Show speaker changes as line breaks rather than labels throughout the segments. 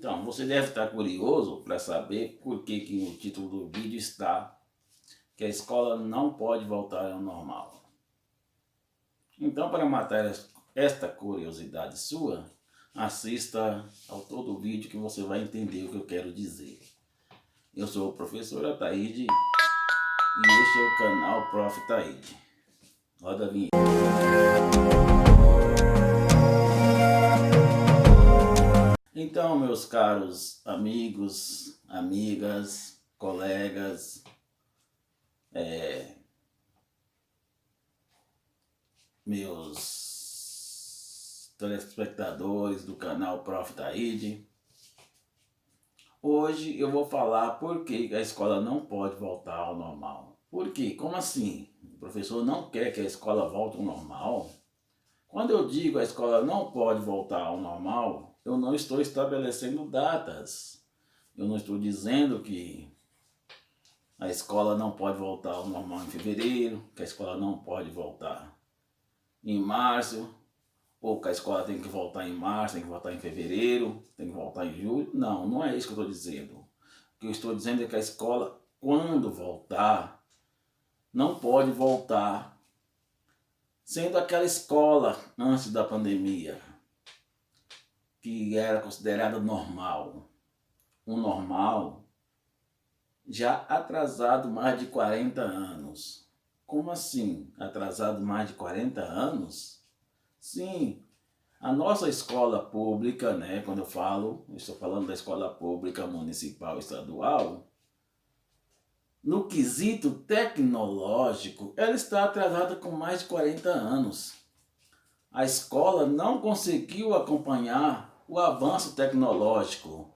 Então, você deve estar curioso para saber por que no título do vídeo está que a escola não pode voltar ao normal. Então, para matar esta curiosidade sua, assista ao todo o vídeo que você vai entender o que eu quero dizer. Eu sou o professor Ataíde e este é o canal Prof. Ataíde. Roda a vinheta. Então, meus caros amigos, amigas, colegas, meus telespectadores do canal Prof. Ataíde, hoje eu vou falar por que a escola não pode voltar ao normal. Por quê? Como assim? O professor não quer que a escola volte ao normal? Quando eu digo a escola não pode voltar ao normal, eu não estou estabelecendo datas. Eu não estou dizendo que a escola não pode voltar ao normal em fevereiro, que a escola não pode voltar em março, ou que a escola tem que voltar em março, tem que voltar em fevereiro, tem que voltar em julho. Não, não é isso que eu estou dizendo. O que eu estou dizendo é que a escola, quando voltar, não pode voltar sendo aquela escola antes da pandemia, que era considerada normal. Um normal já atrasado mais de 40 anos. Como assim? Atrasado mais de 40 anos? Sim, a nossa escola pública, né, quando eu estou falando da escola pública municipal estadual, no quesito tecnológico, ela está atrasada com mais de 40 anos. A escola não conseguiu acompanhar o avanço tecnológico.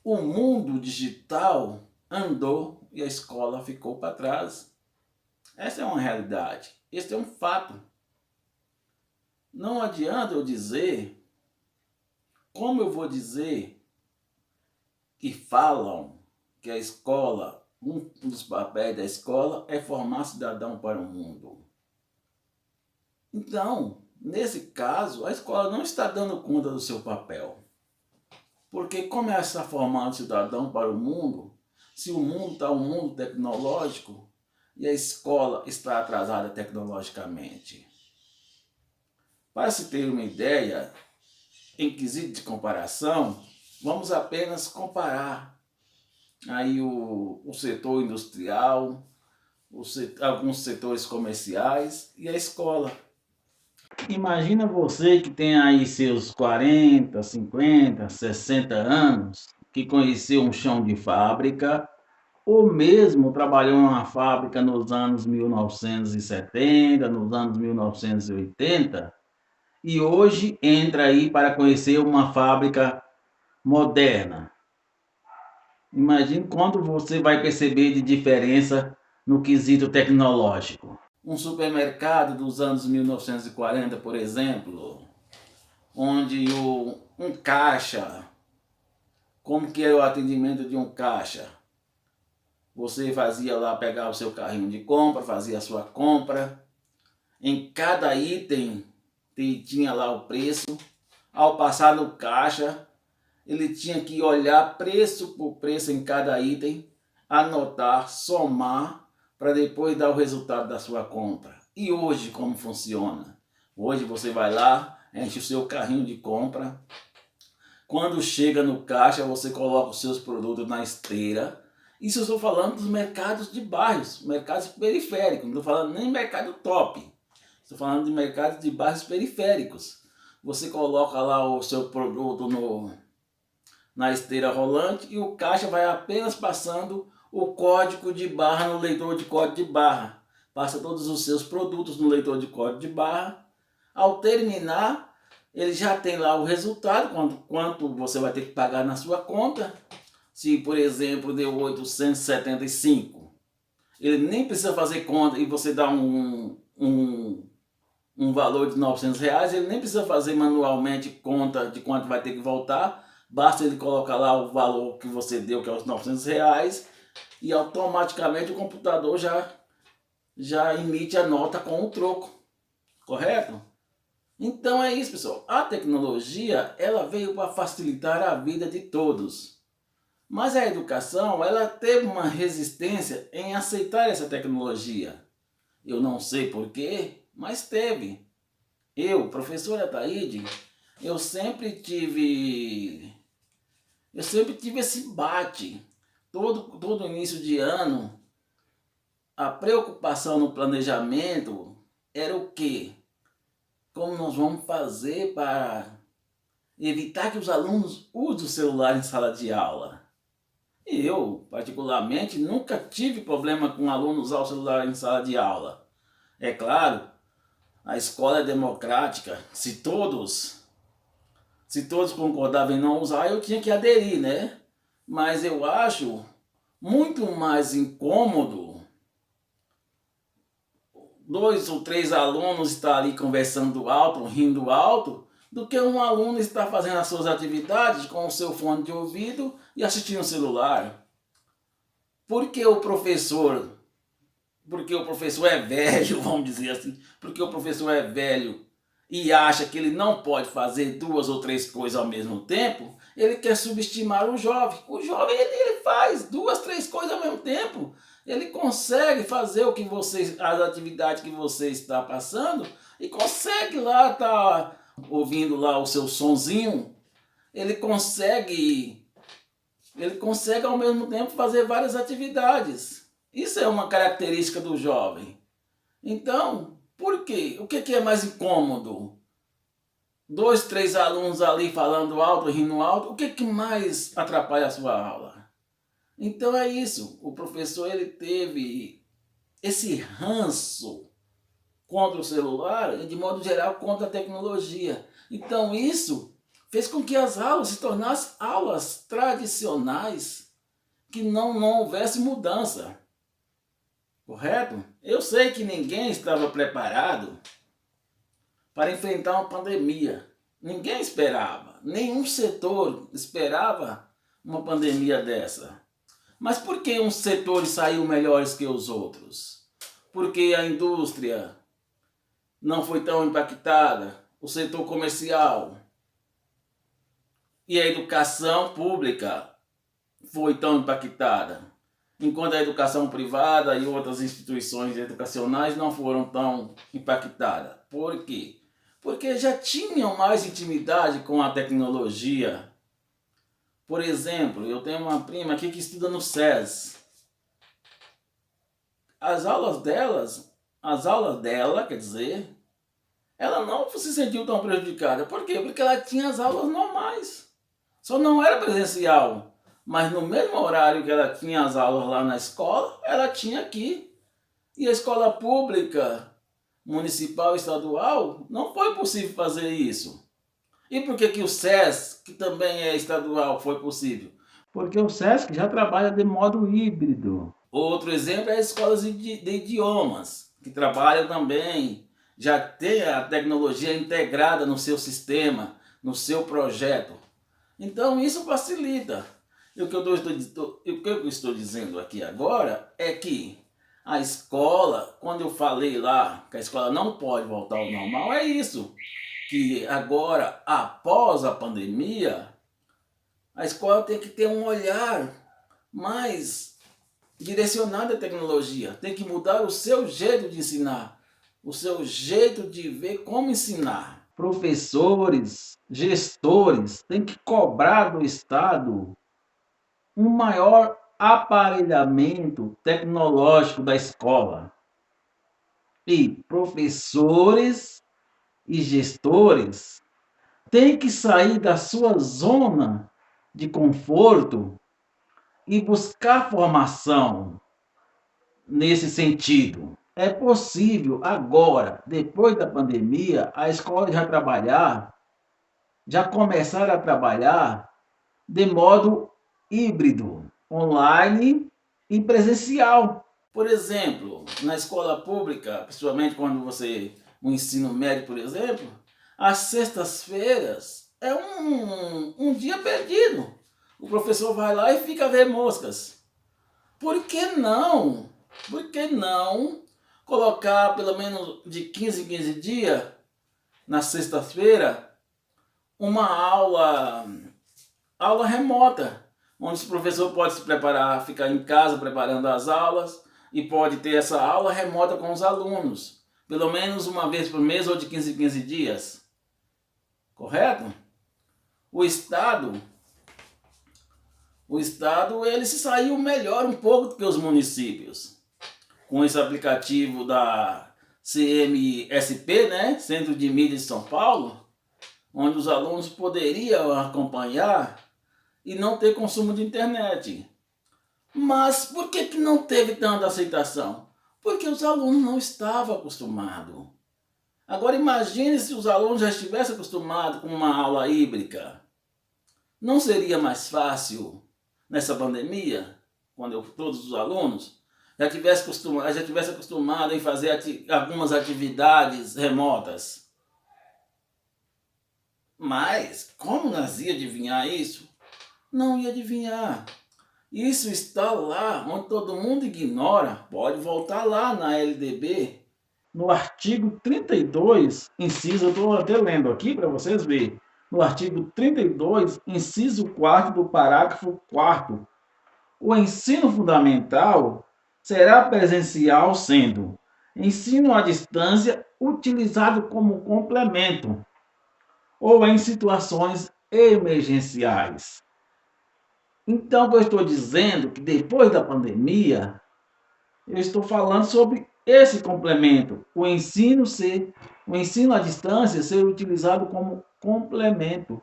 O mundo digital andou e a escola ficou para trás. Essa é uma realidade, esse é um fato. Não adianta eu dizer, como eu vou dizer que falam que a escola, um dos papéis da escola é formar cidadão para o mundo. Então, nesse caso, a escola não está dando conta do seu papel. Porque como ela está formando cidadão para o mundo, se o mundo está um mundo tecnológico e a escola está atrasada tecnologicamente? Para se ter uma ideia, em quesito de comparação, vamos apenas comparar aí o setor industrial, alguns setores comerciais e a escola. Imagina você que tem aí seus 40, 50, 60 anos, que conheceu um chão de fábrica, ou mesmo trabalhou em uma fábrica nos anos 1970, nos anos 1980, e hoje entra aí para conhecer uma fábrica moderna. Imagine quanto você vai perceber de diferença no quesito tecnológico. Um supermercado dos anos 1940, por exemplo, onde um caixa, como que é o atendimento de um caixa? Você fazia lá, pegar o seu carrinho de compra, fazia a sua compra, em cada item tinha lá o preço, ao passar no caixa, ele tinha que olhar preço por preço em cada item, anotar, somar, para depois dar o resultado da sua compra. E hoje como funciona? Hoje você vai lá, enche o seu carrinho de compra, quando chega no caixa você coloca os seus produtos na esteira. Isso eu estou falando dos mercados de bairros, mercados periféricos, não estou falando nem mercado top, estou falando de mercados de bairros periféricos. Você coloca lá o seu produto na esteira rolante e o caixa vai apenas passando o código de barra no leitor de código de barra. Passa todos os seus produtos no leitor de código de barra. Ao terminar, ele já tem lá o resultado, quanto você vai ter que pagar na sua conta. Se, por exemplo, deu 875, ele nem precisa fazer conta e você dá um valor de R$900, ele nem precisa fazer manualmente conta de quanto vai ter que voltar. Basta ele colocar lá o valor que você deu, que é os R$900, e automaticamente o computador já emite a nota com o troco, correto? Então é isso, pessoal. A tecnologia, ela veio para facilitar a vida de todos. Mas a educação, ela teve uma resistência em aceitar essa tecnologia. Eu não sei porquê, mas teve. Eu, professor Ataíde, eu sempre tive esse bate. Todo início de ano, a preocupação no planejamento era o quê? Como nós vamos fazer para evitar que os alunos usem o celular em sala de aula? E eu, particularmente, nunca tive problema com um aluno usar o celular em sala de aula. É claro, a escola é democrática. Se todos concordavam em não usar, eu tinha que aderir, né? Mas eu acho muito mais incômodo 2 ou 3 alunos estar ali conversando alto, rindo alto, do que um aluno estar fazendo as suas atividades com o seu fone de ouvido e assistindo o celular. Porque o professor é velho, vamos dizer assim, porque o professor é velho e acha que ele não pode fazer 2 ou 3 coisas ao mesmo tempo, ele quer subestimar o jovem. O jovem ele faz 2, 3 coisas ao mesmo tempo. Ele consegue fazer as atividades que você está passando e consegue lá estar ouvindo lá o seu sonzinho. Ele consegue ao mesmo tempo fazer várias atividades. Isso é uma característica do jovem. Então, por quê? O que é mais incômodo? 2, 3 alunos ali falando alto, rindo alto, o que mais atrapalha a sua aula? Então é isso, o professor ele teve esse ranço contra o celular e de modo geral contra a tecnologia. Então isso fez com que as aulas se tornassem aulas tradicionais, que não houvesse mudança. Correto? Eu sei que ninguém estava preparado para enfrentar uma pandemia. Ninguém esperava. Nenhum setor esperava uma pandemia dessa. Mas por que uns setores saíram melhores que os outros? Porque a indústria não foi tão impactada, o setor comercial e a educação pública foi tão impactada, enquanto a educação privada e outras instituições educacionais não foram tão impactadas. Por quê? Porque já tinham mais intimidade com a tecnologia. Por exemplo, eu tenho uma prima aqui que estuda no SES. As aulas dela, quer dizer, ela não se sentiu tão prejudicada. Por quê? Porque ela tinha as aulas normais. Só não era presencial. Mas no mesmo horário que ela tinha as aulas lá na escola, ela tinha aqui. E a escola pública, municipal e estadual, não foi possível fazer isso. E por que o SESC, que também é estadual, foi possível? Porque o SESC já trabalha de modo híbrido. Outro exemplo é as escolas de idiomas, que trabalham também, já tem a tecnologia integrada no seu sistema, no seu projeto. Então isso facilita. E o que eu estou dizendo aqui agora é que a escola, quando eu falei lá que a escola não pode voltar ao normal, é isso. Que agora, após a pandemia, a escola tem que ter um olhar mais direcionado à tecnologia. Tem que mudar o seu jeito de ensinar, o seu jeito de ver como ensinar. Professores, gestores têm que cobrar do Estado um maior aparelhamento tecnológico da escola. E professores e gestores têm que sair da sua zona de conforto e buscar formação nesse sentido. É possível agora, depois da pandemia, a escola já começar a trabalhar de modo híbrido, online e presencial. Por exemplo, na escola pública, principalmente quando o ensino médio, por exemplo, às sextas-feiras é um dia perdido. O professor vai lá e fica a ver moscas. Por que não? Por que não colocar pelo menos de 15 em 15 dias na sexta-feira, uma aula remota, onde o professor pode se preparar, ficar em casa preparando as aulas e pode ter essa aula remota com os alunos, pelo menos uma vez por mês ou de 15 em 15 dias. Correto? O Estado ele se saiu melhor um pouco do que os municípios. Com esse aplicativo da CMSP, né? Centro de Mídia de São Paulo, onde os alunos poderiam acompanhar e não ter consumo de internet. Mas por que não teve tanta aceitação? Porque os alunos não estavam acostumados. Agora imagine se os alunos já estivessem acostumados com uma aula híbrida. Não seria mais fácil nessa pandemia, quando todos os alunos já tivessem acostumado em fazer algumas atividades remotas? Mas como nós ia adivinhar isso? Não ia adivinhar. Isso está lá, onde todo mundo ignora. Pode voltar lá na LDB. No artigo 32, inciso, eu estou até lendo aqui para vocês verem. No artigo 32, inciso 4º do parágrafo 4º, o ensino fundamental será presencial, sendo ensino à distância utilizado como complemento ou em situações emergenciais. Então, o que eu estou dizendo que depois da pandemia, eu estou falando sobre esse complemento, o ensino à distância ser utilizado como complemento.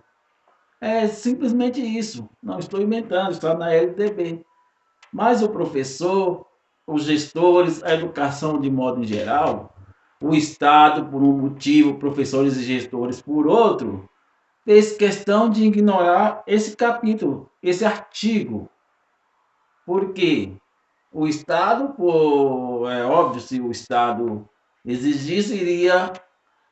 É simplesmente isso. Não estou inventando, está na LDB. Mas o professor, os gestores, a educação de modo em geral, o Estado por um motivo, professores e gestores por outro, fez questão de ignorar esse capítulo, esse artigo. Por quê? O Estado, é óbvio, se o Estado exigisse, iria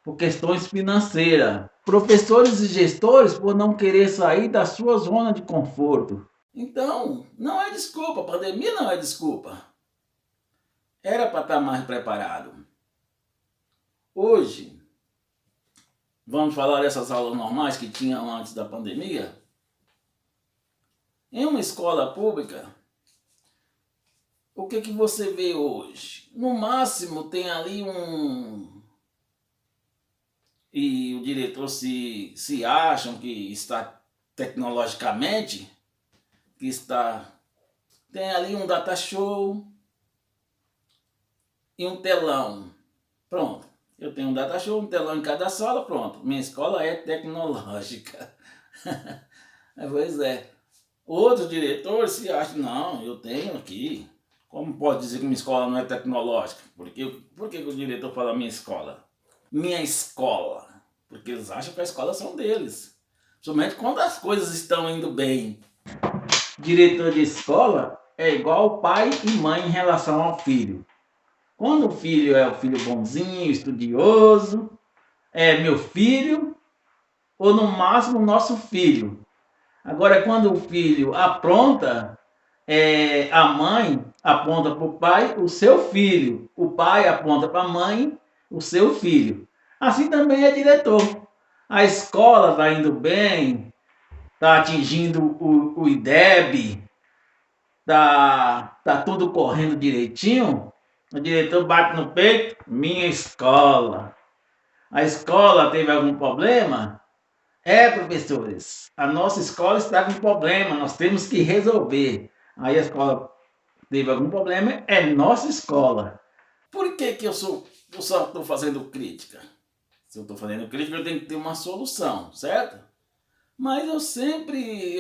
por questões financeiras. Professores e gestores por não querer sair da sua zona de conforto. Então, não é desculpa, a pandemia não é desculpa. Era para estar mais preparado. Hoje, vamos falar dessas aulas normais que tinham antes da pandemia? Em uma escola pública, o que você vê hoje? No máximo tem ali e o diretor se acham que está tecnologicamente, tem ali um data show e um telão. Pronto. Eu tenho um data show, um telão em cada sala, pronto. Minha escola é tecnológica. Pois é. Outro diretor se acha, não, eu tenho aqui. Como pode dizer que minha escola não é tecnológica? Por que o diretor fala minha escola? Minha escola. Porque eles acham que as escolas são deles. Somente quando as coisas estão indo bem. Diretor de escola é igual pai e mãe em relação ao filho. Quando o filho é o filho bonzinho, estudioso, é meu filho, ou no máximo nosso filho. Agora, quando o filho apronta, a mãe aponta para o pai o seu filho, o pai aponta para a mãe o seu filho. Assim também é diretor. A escola está indo bem, está atingindo o IDEB, tá tudo correndo direitinho. O diretor bate no peito, minha escola. A escola teve algum problema? Professores, a nossa escola está com problema, nós temos que resolver. Aí a escola teve algum problema, é nossa escola. Por que eu só estou fazendo crítica? Se eu estou fazendo crítica, eu tenho que ter uma solução, certo? Mas eu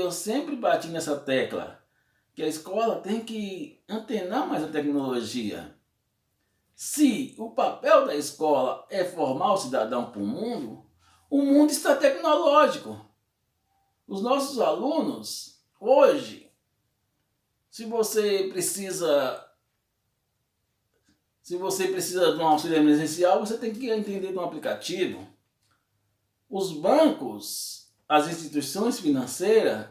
sempre bati nessa tecla, que a escola tem que antenar mais a tecnologia. Se o papel da escola é formar o cidadão para o mundo está tecnológico. Os nossos alunos, hoje, se você precisa de um auxílio emergencial, você tem que entender de um aplicativo. Os bancos, as instituições financeiras,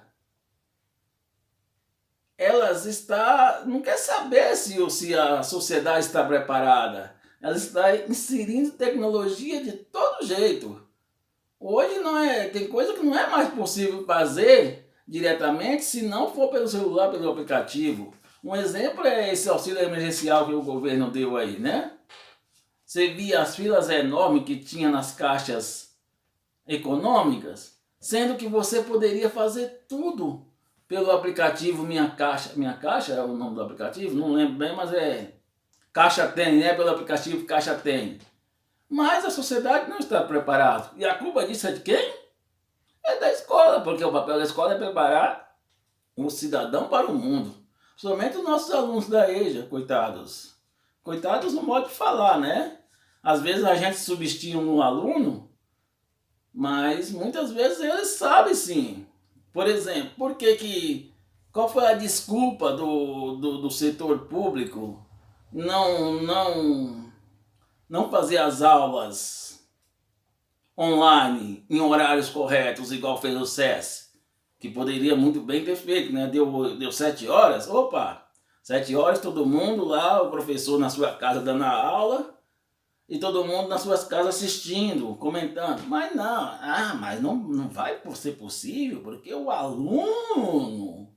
não quer saber se a sociedade está preparada. Ela está inserindo tecnologia de todo jeito. Hoje não é, tem coisa que não é mais possível fazer diretamente se não for pelo celular, pelo aplicativo. Um exemplo é esse auxílio emergencial que o governo deu aí, né? Você via as filas enormes que tinha nas caixas econômicas, sendo que você poderia fazer tudo pelo aplicativo Minha Caixa é o nome do aplicativo, não lembro bem, mas é Caixa Tem, né? Pelo aplicativo Caixa Tem. Mas a sociedade não está preparada. E a culpa disso é de quem? É da escola, porque o papel da escola é preparar o cidadão para o mundo. Somente os nossos alunos da EJA, coitados. Coitados no modo de falar, né? Às vezes a gente subestima um aluno, mas muitas vezes eles sabem sim. Por exemplo, qual foi a desculpa do setor público não fazer as aulas online em horários corretos, igual fez o SES, que poderia muito bem ter feito, né? Deu 7 horas, opa, 7 horas todo mundo lá, o professor na sua casa dando a aula e todo mundo nas suas casas assistindo, comentando. Mas não vai ser possível, porque o aluno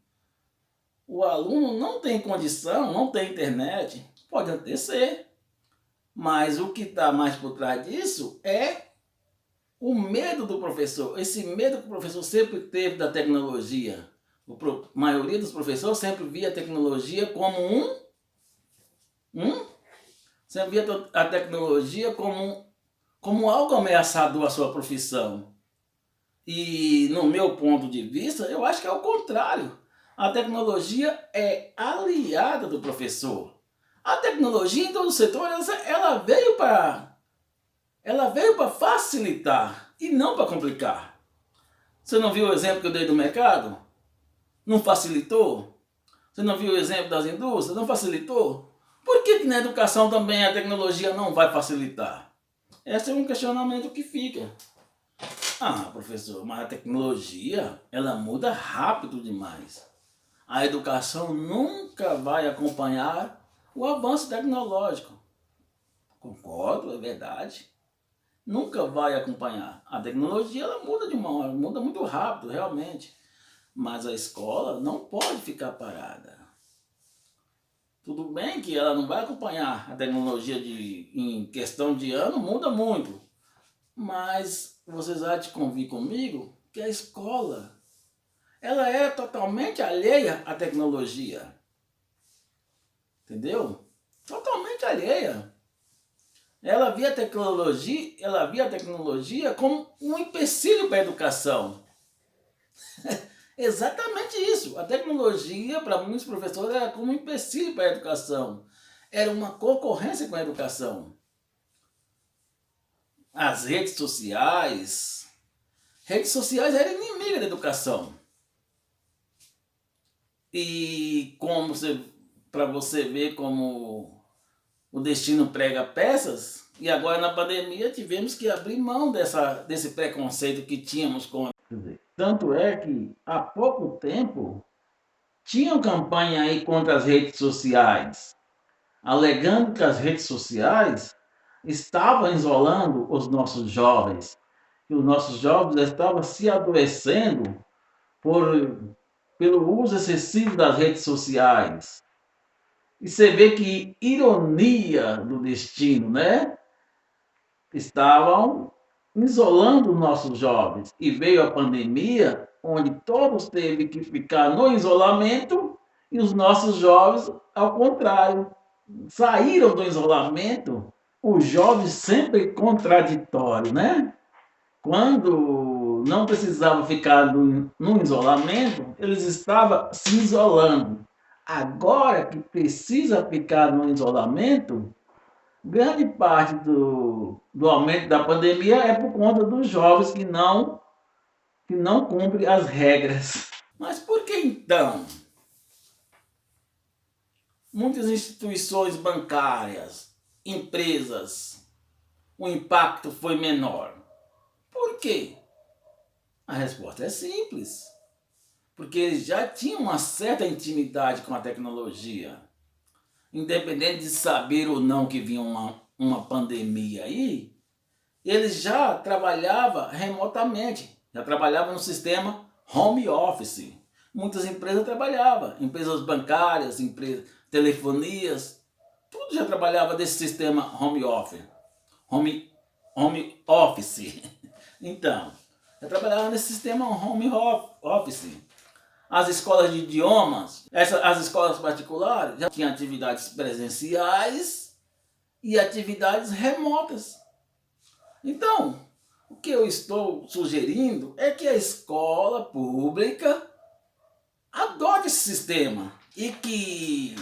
não tem condição, não tem internet, pode até ser, mas o que está mais por trás disso é o medo do professor, esse medo que o professor sempre teve da tecnologia. A maioria dos professores sempre via a tecnologia como sempre via a tecnologia como algo ameaçador à sua profissão. E no meu ponto de vista, eu acho que é o contrário. A tecnologia é aliada do professor. A tecnologia em todos os setores, ela veio para facilitar e não para complicar. Você não viu o exemplo que eu dei do mercado? Não facilitou? Você não viu o exemplo das indústrias? Não facilitou? Por que na educação também a tecnologia não vai facilitar? Esse é um questionamento que fica. Ah, professor, mas a tecnologia, ela muda rápido demais. A educação nunca vai acompanhar o avanço tecnológico. Concordo, é verdade. Nunca vai acompanhar. A tecnologia, ela muda de uma hora, muda muito rápido, realmente. Mas a escola não pode ficar parada. Tudo bem que ela não vai acompanhar a tecnologia em questão de ano, muda muito. Mas vocês vão te convir comigo que a escola, ela é totalmente alheia à tecnologia. Entendeu? Totalmente alheia. Ela via a tecnologia como um empecilho para a educação. Exatamente isso. A tecnologia, para muitos professores, era como um empecilho para a educação. Era uma concorrência com a educação. As redes sociais eram inimigas da educação. E para você ver como o destino prega peças, e agora na pandemia tivemos que abrir mão desse preconceito que tínhamos com. Tanto é que há pouco tempo tinham campanha aí contra as redes sociais, alegando que as redes sociais estavam isolando os nossos jovens, que os nossos jovens estavam se adoecendo pelo uso excessivo das redes sociais. E você vê que ironia do destino, né? Estavam isolando os nossos jovens. E veio a pandemia, onde todos teve que ficar no isolamento e os nossos jovens, ao contrário, saíram do isolamento. Os jovens sempre contraditório, né? Quando não precisavam ficar no isolamento, eles estavam se isolando. Agora que precisa ficar no isolamento, grande parte do aumento da pandemia é por conta dos jovens que não cumprem as regras. Mas por que então muitas instituições bancárias, empresas, o impacto foi menor? Por quê? A resposta é simples. Porque eles já tinham uma certa intimidade com a tecnologia. Independente de saber ou não que vinha uma pandemia aí, ele já trabalhava remotamente, já trabalhava no sistema home office. Muitas empresas trabalhavam, empresas bancárias, empresas, telefonias, tudo já trabalhava desse sistema home, home office. Então, já trabalhava nesse sistema home office. As escolas de idiomas, as escolas particulares já tinham atividades presenciais e atividades remotas. Então, o que eu estou sugerindo é que a escola pública adote esse sistema e que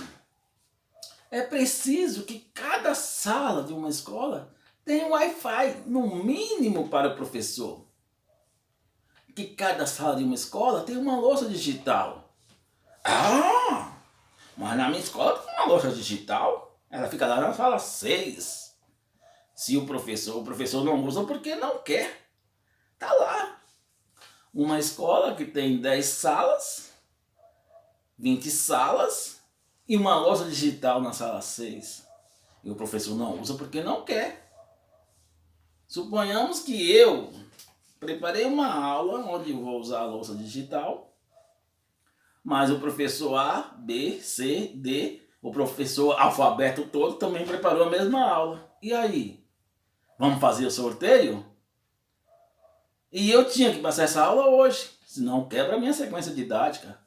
é preciso que cada sala de uma escola tenha um Wi-Fi, no mínimo para o professor. Que cada sala de uma escola tenha uma louça digital. Ah, mas na minha escola tem uma louça digital. Ela fica lá na sala 6. Se o professor não usa porque não quer. Tá lá. Uma escola que tem 10 salas, 20 salas e uma louça digital na sala 6. E o professor não usa porque não quer. Suponhamos que eu preparei uma aula onde eu vou usar a louça digital, mas o professor A, B, C, D, o professor alfabeto todo também preparou a mesma aula. E aí? Vamos fazer o sorteio? E eu tinha que passar essa aula hoje, senão quebra a minha sequência didática.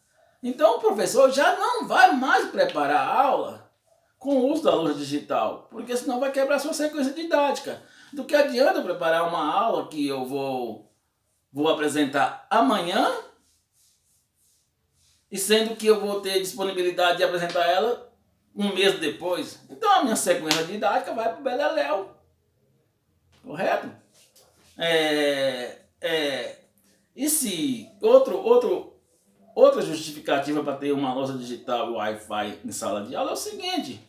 Então o professor já não vai mais preparar a aula com o uso da louça digital, porque senão vai quebrar a sua sequência didática. Do que adianta eu preparar uma aula que eu vou apresentar amanhã, e sendo que eu vou ter disponibilidade de apresentar ela um mês depois. Então a minha sequência didática vai para o beleléu. Correto? E se outra justificativa para ter uma louça digital e Wi-Fi em sala de aula é o seguinte: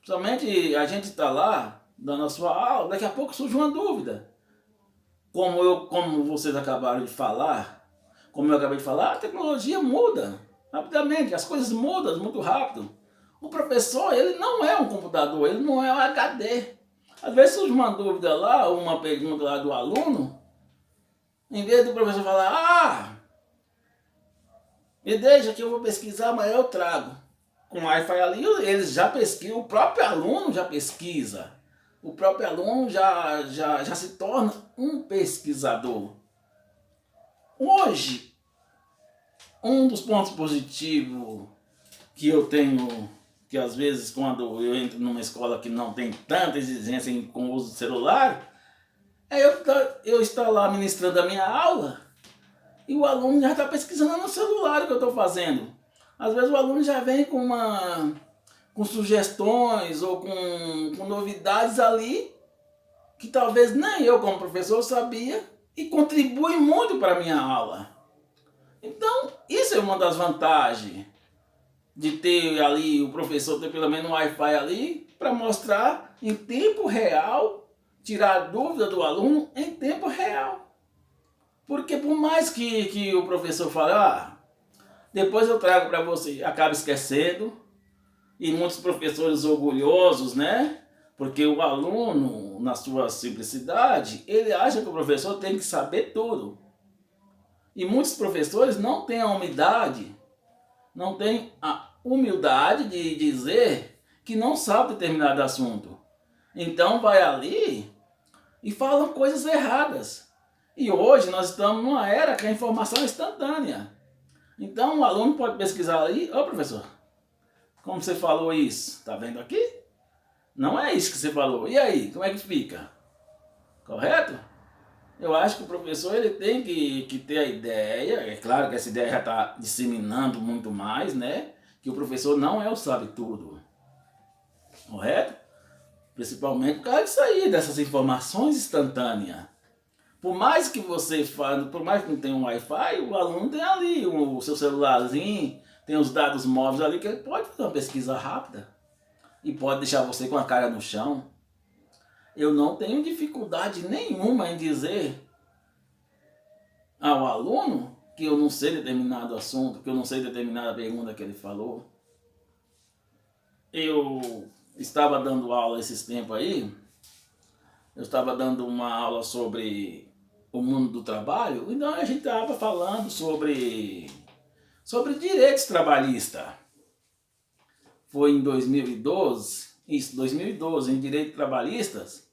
somente a gente está lá dando a sua aula, daqui a pouco surge uma dúvida. Como vocês acabaram de falar, como eu acabei de falar, a tecnologia muda rapidamente, as coisas mudam muito rápido. O professor, ele não é um computador, ele não é um HD. Às vezes surge uma dúvida lá, uma pergunta lá do aluno, em vez do professor falar, me deixa que eu vou pesquisar, amanhã eu trago. Com o Wi-Fi ali, eles já pesquisam, o próprio aluno já pesquisa. O próprio aluno já se torna um pesquisador. Hoje, um dos pontos positivos que eu tenho, que às vezes quando eu entro numa escola que não tem tanta exigência com o uso do celular, é eu estar lá ministrando a minha aula e o aluno já está pesquisando no celular o que eu estou fazendo. Às vezes o aluno já vem com sugestões ou com novidades ali que talvez nem eu como professor sabia e contribui muito para a minha aula. Então, isso é uma das vantagens de ter ali, o professor ter pelo menos um Wi-Fi ali para mostrar em tempo real, tirar a dúvida do aluno em tempo real. Porque por mais que o professor fale, depois eu trago para você, acaba esquecendo, e muitos professores orgulhosos, né? Porque o aluno, na sua simplicidade, ele acha que o professor tem que saber tudo. E muitos professores não têm não têm a humildade de dizer que não sabe determinado assunto. Então vai ali e falam coisas erradas. E hoje nós estamos numa era que a informação é instantânea. Então o aluno pode pesquisar ali, professor, como você falou isso? Tá vendo aqui? Não é isso que você falou. E aí, como é que fica? Correto? Eu acho que o professor ele tem que ter a ideia, é claro que essa ideia já está disseminando muito mais, né? Que o professor não é o sabe-tudo. Correto? Principalmente por causa disso aí, dessas informações instantâneas. Por mais que você fale, por mais que não tenha um Wi-Fi, o aluno tem ali o seu celularzinho, tem os dados móveis ali, que ele pode fazer uma pesquisa rápida e pode deixar você com a cara no chão. Eu não tenho dificuldade nenhuma em dizer ao aluno que eu não sei determinado assunto, que eu não sei determinada pergunta que ele falou. Eu estava dando aula esses tempos aí eu estava dando uma aula sobre o mundo do trabalho, então a gente estava falando sobre direitos trabalhistas. Foi em 2012, isso, 2012, em direitos trabalhistas,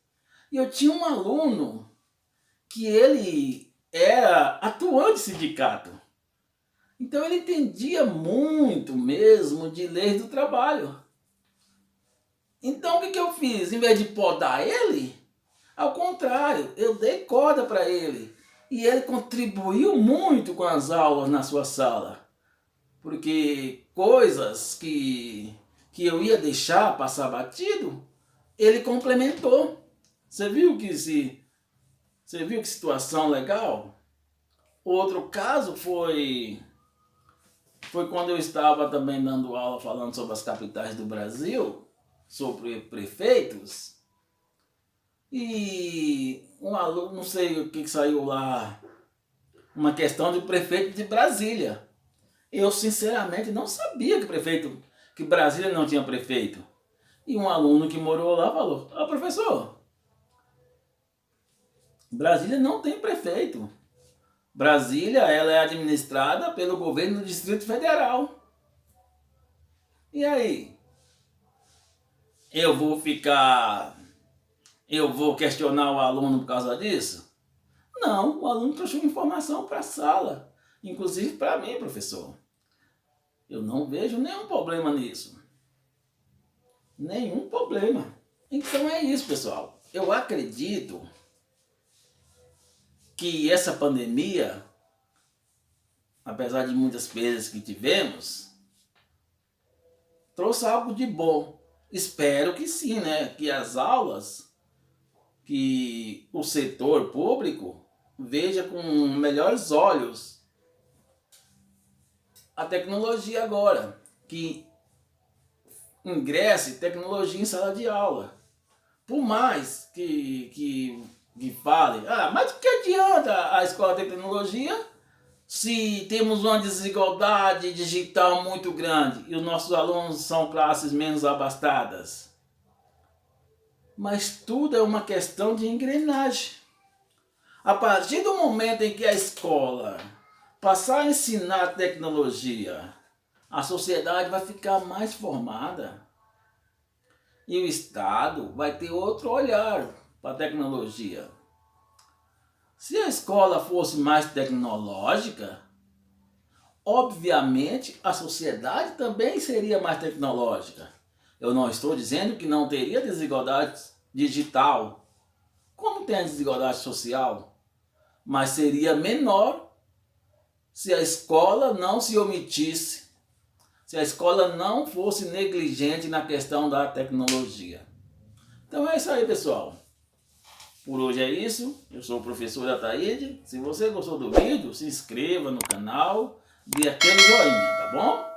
e eu tinha um aluno que ele era atuante de sindicato. Então ele entendia muito mesmo de leis do trabalho. Então o que eu fiz? Em vez de podar ele, ao contrário, eu dei corda para ele. E ele contribuiu muito com as aulas na sua sala. Porque coisas que eu ia deixar passar batido, ele complementou. Você viu que situação legal? Outro caso foi quando eu estava também dando aula falando sobre as capitais do Brasil, sobre prefeitos. E um aluno, não sei o que saiu lá, uma questão de prefeito de Brasília. Eu sinceramente não sabia que Brasília não tinha prefeito. E um aluno que morou lá falou: "Ah, professor, Brasília não tem prefeito. Brasília, ela é administrada pelo governo do Distrito Federal." E aí? Eu vou questionar o aluno por causa disso? Não, o aluno trouxe informação para a sala, inclusive para mim, professor. Eu não vejo nenhum problema nisso. Nenhum problema. Então é isso, pessoal. Eu acredito que essa pandemia, apesar de muitas perdas que tivemos, trouxe algo de bom. Espero que sim, né? Que as aulas, que o setor público veja com melhores olhos a tecnologia agora, que ingresse tecnologia em sala de aula. Por mais que fale, mas o que adianta a escola de tecnologia se temos uma desigualdade digital muito grande e os nossos alunos são classes menos abastadas? Mas tudo é uma questão de engrenagem. A partir do momento em que a escola passar a ensinar tecnologia, a sociedade vai ficar mais formada. E o Estado vai ter outro olhar para a tecnologia. Se a escola fosse mais tecnológica, obviamente a sociedade também seria mais tecnológica. Eu não estou dizendo que não teria desigualdade digital, como tem a desigualdade social, mas seria menor se a escola não se omitisse, se a escola não fosse negligente na questão da tecnologia. Então é isso aí, pessoal. Por hoje é isso. Eu sou o professor Ataíde. Se você gostou do vídeo, se inscreva no canal, dê aquele joinha, tá bom?